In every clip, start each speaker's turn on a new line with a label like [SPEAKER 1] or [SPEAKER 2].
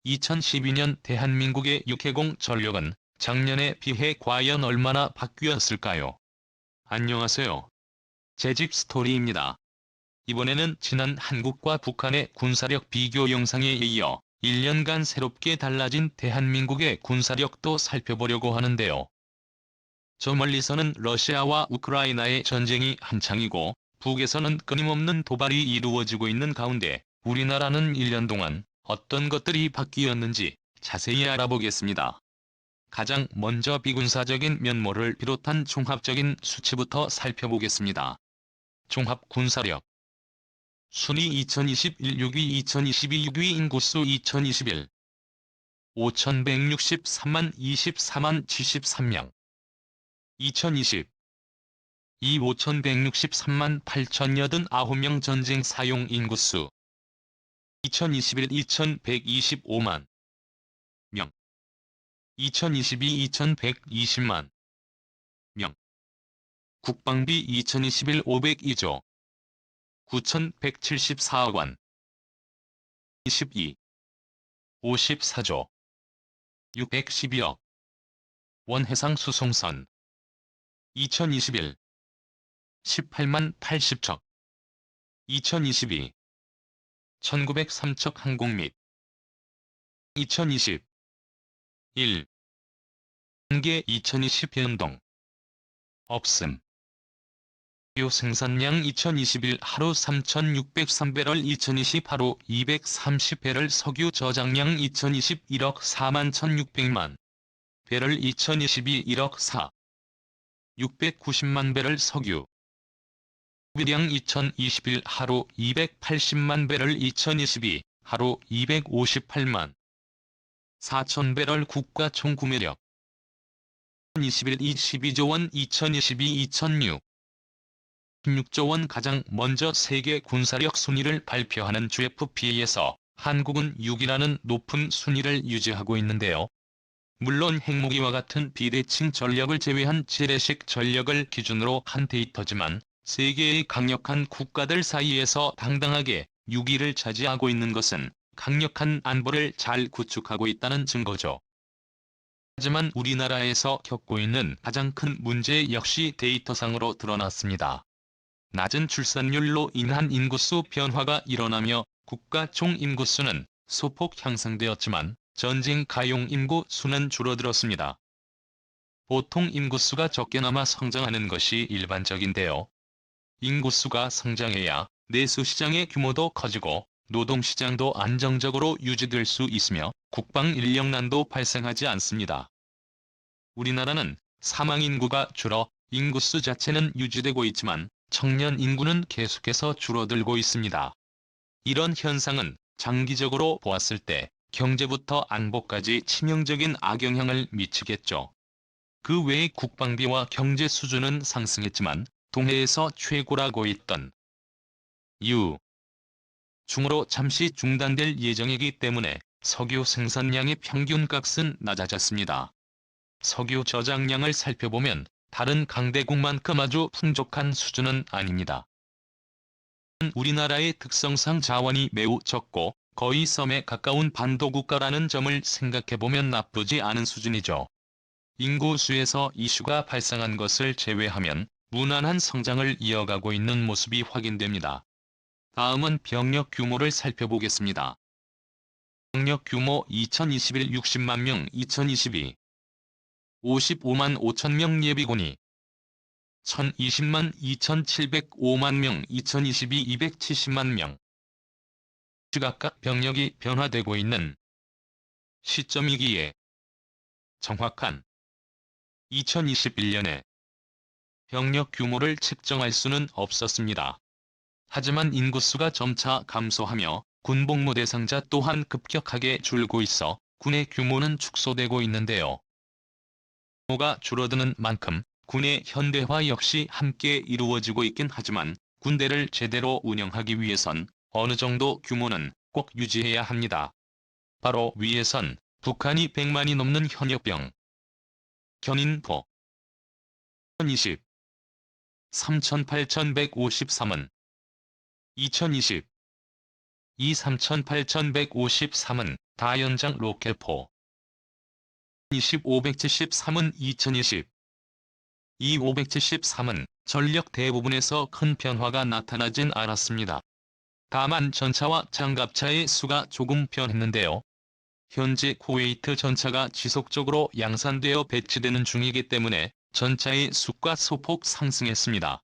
[SPEAKER 1] 2012년 대한민국의 육해공 전력은 작년에 비해 과연 얼마나 바뀌었을까요? 안녕하세요. 재직 스토리입니다. 이번에는 지난 한국과 북한의 군사력 비교 영상에 이어 1년간 새롭게 달라진 대한민국의 군사력도 살펴보려고 하는데요. 저 멀리서는 러시아와 우크라이나의 전쟁이 한창이고 북에서는 끊임없는 도발이 이루어지고 있는 가운데 우리나라는 1년 동안 어떤 것들이 바뀌었는지 자세히 알아보겠습니다. 가장 먼저 비군사적인 면모를 비롯한 종합적인 수치부터 살펴보겠습니다. 종합군사력 순위 2021 6위 2022 6위 인구수 2021 5163만 24만 73명 2020 5163만 8089명 전쟁 사용 인구수 2021 2125만 명 2022 2120만 명 국방비 2021 502조 9174억 원 22 54조 612억 원 해상 수송선 2021 18만 80척 2022 1903척 항공 및 2020 1. 한계 2020 변동 없음 요 생산량 2021 하루 3,603배럴 2020 하루 230배럴 석유 저장량 2020 1억 4만 1,600만 배럴 2022 1억 4 690만 배럴 석유 소비량 2021 하루 280만 배럴 2022 하루 258만 4천 배럴 국가 총구매력 2021 22조 원 2022 2006 16조 원 가장 먼저 세계 군사력 순위를 발표하는 GFP에서 한국은 6위라는 높은 순위를 유지하고 있는데요. 물론 핵무기와 같은 비대칭 전력을 제외한 재래식 전력을 기준으로 한 데이터지만 세계의 강력한 국가들 사이에서 당당하게 6위를 차지하고 있는 것은 강력한 안보를 잘 구축하고 있다는 증거죠. 하지만 우리나라에서 겪고 있는 가장 큰 문제 역시 데이터상으로 드러났습니다. 낮은 출산율로 인한 인구수 변화가 일어나며 국가 총인구수는 소폭 향상되었지만 전쟁 가용 인구 수는 줄어들었습니다. 보통 인구수가 적게나마 성장하는 것이 일반적인데요. 인구수가 성장해야 내수시장의 규모도 커지고 노동시장도 안정적으로 유지될 수 있으며 국방 인력난도 발생하지 않습니다. 우리나라는 사망인구가 줄어 인구수 자체는 유지되고 있지만 청년 인구는 계속해서 줄어들고 있습니다. 이런 현상은 장기적으로 보았을 때 경제부터 안보까지 치명적인 악영향을 미치겠죠. 그 외에 국방비와 경제 수준은 상승했지만 동해에서 최고라고 있던 이유 중으로 잠시 중단될 예정이기 때문에 석유 생산량의 평균값은 낮아졌습니다. 석유 저장량을 살펴보면 다른 강대국만큼 아주 풍족한 수준은 아닙니다. 우리나라의 특성상 자원이 매우 적고 거의 섬에 가까운 반도국가라는 점을 생각해보면 나쁘지 않은 수준이죠. 인구수에서 이슈가 발생한 것을 제외하면 무난한 성장을 이어가고 있는 모습이 확인됩니다. 다음은 병력 규모를 살펴보겠습니다. 병력 규모 2021 60만 명 2022 55만 5천 명 예비군이 1020만 2705만 명 2022 270만 명 시각각 병력이 변화되고 있는 시점이기에 정확한 2021년에 병력 규모를 측정할 수는 없었습니다. 하지만 인구수가 점차 감소하며 군복무 대상자 또한 급격하게 줄고 있어 군의 규모는 축소되고 있는데요. 규모가 줄어드는 만큼 군의 현대화 역시 함께 이루어지고 있긴 하지만 군대를 제대로 운영하기 위해선 어느 정도 규모는 꼭 유지해야 합니다. 바로 위에선 북한이 100만이 넘는 현역병 견인포 2020 38,153은 2020 이38,153은 다연장 로켓포. 573은 2020. 이 573은 전력 대부분에서 큰 변화가 나타나진 않았습니다. 다만 전차와 장갑차의 수가 조금 변했는데요. 현재 쿠웨이트 전차가 지속적으로 양산되어 배치되는 중이기 때문에 전차의 수가 소폭 상승했습니다.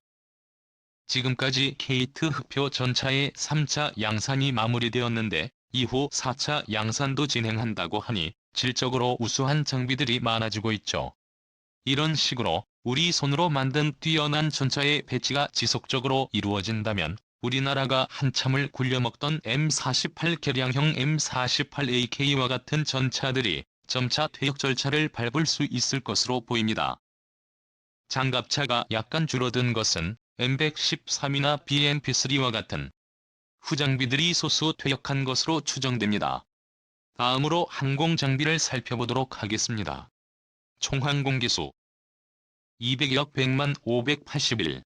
[SPEAKER 1] 지금까지 케이트 흑표 전차의 3차 양산이 마무리되었는데 이후 4차 양산도 진행한다고 하니 질적으로 우수한 장비들이 많아지고 있죠. 이런 식으로 우리 손으로 만든 뛰어난 전차의 배치가 지속적으로 이루어진다면 우리나라가 한참을 굴려먹던 M48 개량형 M48AK와 같은 전차들이 점차 퇴역 절차를 밟을 수 있을 것으로 보입니다. 장갑차가 약간 줄어든 것은 M113이나 BMP3와 같은 후장비들이 소수 퇴역한 것으로 추정됩니다. 다음으로 항공장비를 살펴보도록 하겠습니다. 총항공기수 200억 100만 581,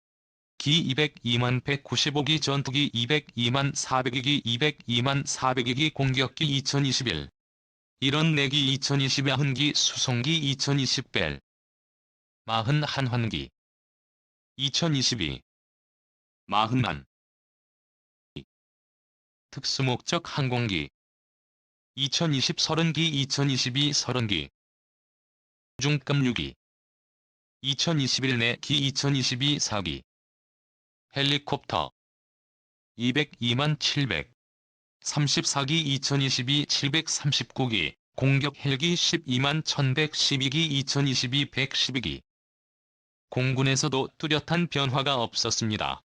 [SPEAKER 1] 기 202만 195기, 전투기 202만 400기, 202만 400기, 공격기 2021, 이런 내기 2020, 야흔기, 수송기 2020벨, 41환기 2022, 40만, 특수목적 항공기 2020, 30기 2022, 30기, 중급 6기 2021, 내기 2022, 4기, 헬리콥터 202만 700, 34기 2022, 739기, 공격 헬기 12만 1112기 2022, 112기. 공군에서도 뚜렷한 변화가 없었습니다.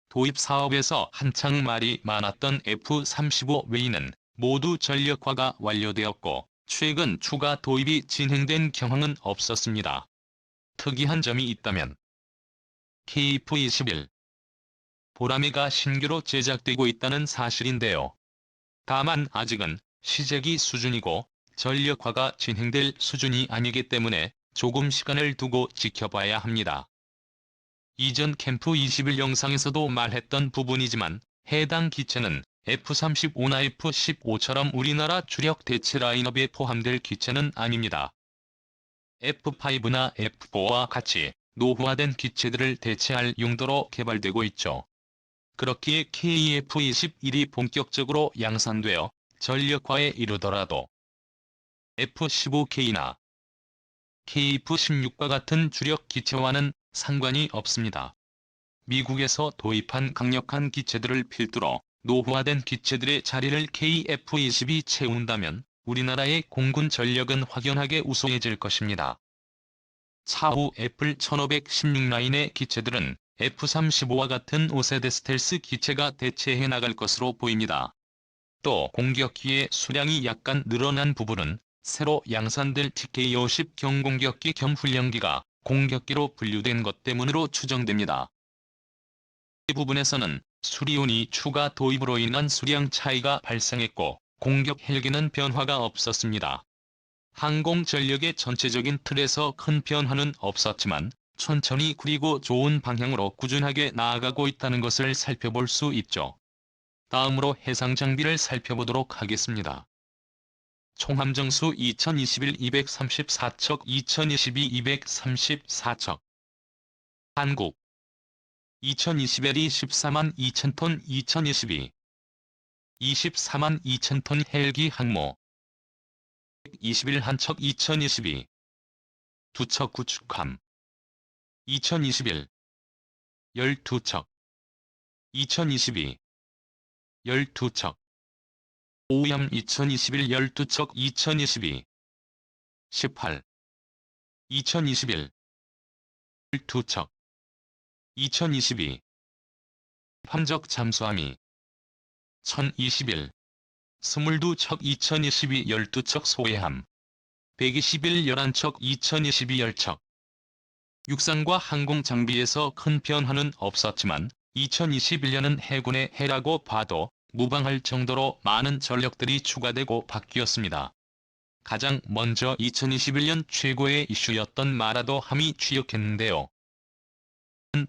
[SPEAKER 1] 도입 사업에서 한창 말이 많았던 F-35 외에는 모두 전력화가 완료되었고 최근 추가 도입이 진행된 경황은 없었습니다. 특이한 점이 있다면 KF-21 보라매가 신규로 제작되고 있다는 사실인데요. 다만 아직은 시제기 수준이고 전력화가 진행될 수준이 아니기 때문에 조금 시간을 두고 지켜봐야 합니다. 이전 캠프 21 영상에서도 말했던 부분이지만 해당 기체는 F-35나 F-15처럼 우리나라 주력 대체 라인업에 포함될 기체는 아닙니다. F-5나 F-4와 같이 노후화된 기체들을 대체할 용도로 개발되고 있죠. 그렇기에 KF-21이 본격적으로 양산되어 전력화에 이르더라도 F-15K나 KF-16과 같은 주력 기체와는 상관이 없습니다. 미국에서 도입한 강력한 기체들을 필두로 노후화된 기체들의 자리를 KF-20이 채운다면 우리나라의 공군 전력은 확연하게 우수해질 것입니다. 차후 애플 1516 라인의 기체들은 F-35와 같은 5세대 스텔스 기체가 대체해 나갈 것으로 보입니다. 또 공격기의 수량이 약간 늘어난 부분은 새로 양산될 TK-50 경공격기 겸 훈련기가 공격기로 분류된 것 때문으로 추정됩니다. 이 부분에서는 수리온이 추가 도입으로 인한 수량 차이가 발생했고 공격 헬기는 변화가 없었습니다. 항공 전력의 전체적인 틀에서 큰 변화는 없었지만 천천히 그리고 좋은 방향으로 꾸준하게 나아가고 있다는 것을 살펴볼 수 있죠. 다음으로 해상 장비를 살펴보도록 하겠습니다. 총함정수 2021 234척, 2022 234척. 한국 2021이 14만 2천톤, 2022 24만 2천톤 헬기 항모 121척, 2022 2척 구축함 2021 12척 2022 12척 오염 2021 12척 2022 18 2021 12척 2022 함적 잠수함이 1021 22척 2022 12척 소해함 121 11척 2022 10척 육상과 항공 장비에서 큰 변화는 없었지만 2021년은 해군의 해라고 봐도 무방할 정도로 많은 전력들이 추가되고 바뀌었습니다. 가장 먼저 2021년 최고의 이슈였던 마라도함이 취역했는데요.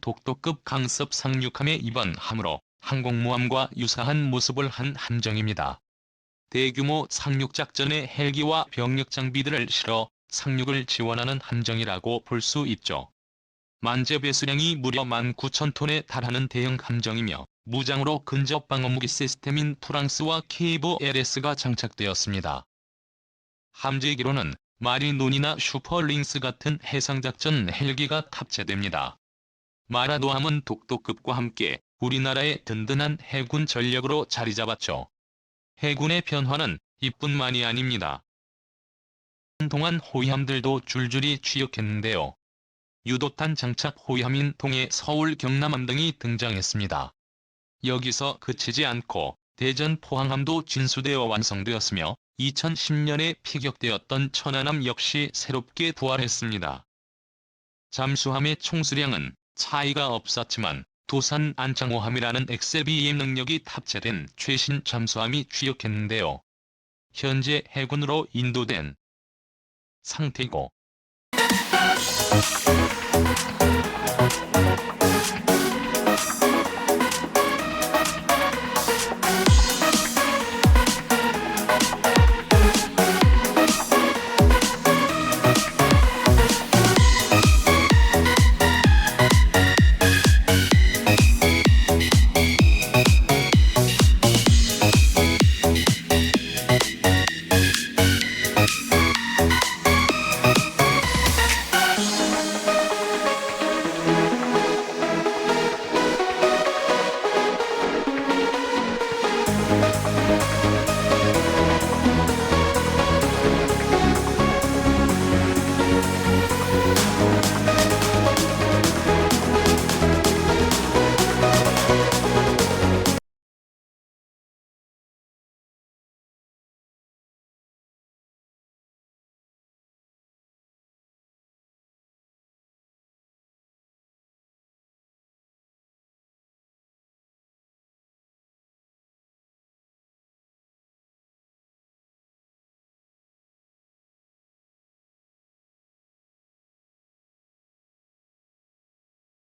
[SPEAKER 1] 독도급 강습 상륙함의 이번 함으로 항공모함과 유사한 모습을 한 함정입니다. 대규모 상륙작전에 헬기와 병력 장비들을 실어 상륙을 지원하는 함정이라고 볼 수 있죠. 만재 배수량이 무려 19,000톤에 달하는 대형 함정이며 무장으로 근접 방어무기 시스템인 프랑스와 KV-LS가 장착되었습니다. 함재기로는 마리논이나 슈퍼링스 같은 해상작전 헬기가 탑재됩니다. 마라도함은 독도급과 함께 우리나라의 든든한 해군 전력으로 자리 잡았죠. 해군의 변화는 이뿐만이 아닙니다. 한동안 호위함들도 줄줄이 취역했는데요. 유도탄 장착 호위함인 동해, 서울, 경남함 등이 등장했습니다. 여기서 그치지 않고 대전 포항함도 진수되어 완성되었으며 2010년에 피격되었던 천안함 역시 새롭게 부활했습니다. 잠수함의 총수량은 차이가 없었지만 도산 안창호함이라는 XLBM 능력이 탑재된 최신 잠수함이 취역했는데요. 현재 해군으로 인도된 상태이고